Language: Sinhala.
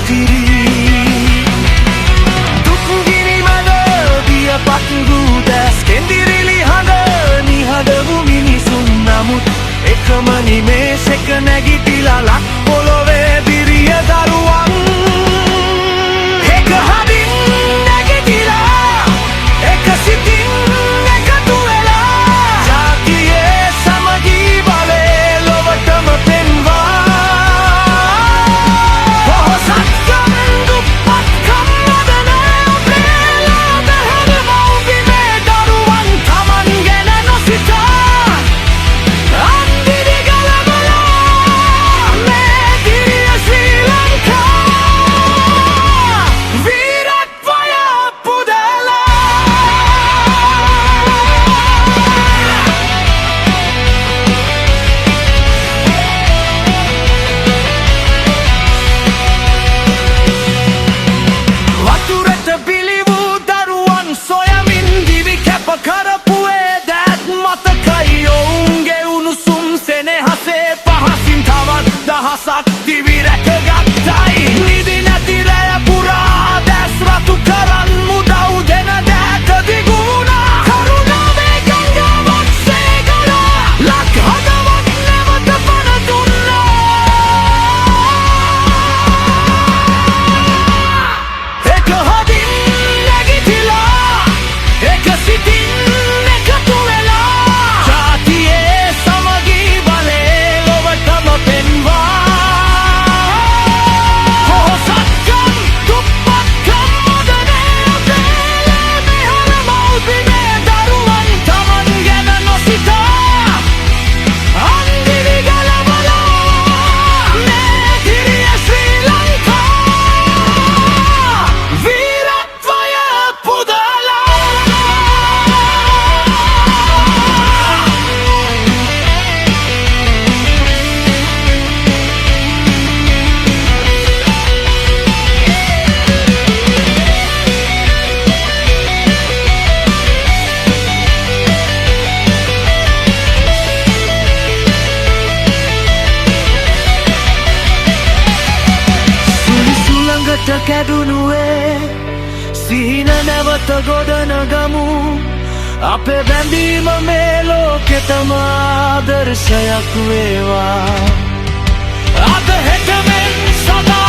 පැතිරී දුක්ගිනි මඩ දියපත් වූ දැස් කෙන්දිරිලි හඬ නිහඬ වූ මිනිසුන් නමුත් එකම නිමේෂයක නැගිටිලා ලක් පොළොවේ දිරිය දරුවන් එක හදින් නැගිටිලා එක සිතින් එකතු වෙලා ජාතියේ සමගී බලය ලොවටම පෙන්වා පොහොසත්කම් දුප්පත්කම් මදනය පෙරලා බැහැර මව්බිමේ දරුවන් තමන් ගැන නොසිතා කරපු ඒ දැත් මතකයි ඔවුන්ගේ උණුසුම් සෙනෙහසේ පහසින් තවත් දහසක් දිවි රැකගත්තයි නිදි නැති රැය පුරා දැස් රතු කරන් මුදව් දෙන දෑත දිගු වුණා කරුණාවේ ගංගාවක් සේ ගලා ලක් හදවත් නැවත පණ දුන්නා එක හදින් නැගිටිලා එක සිතින් කැඩුණුවේ සිහින නැවත ගොඩනගමු අපේ බැඳීම මේ ලෝකෙටම ආදර්ශයක් වේවා අද හෙට මෙන් සදා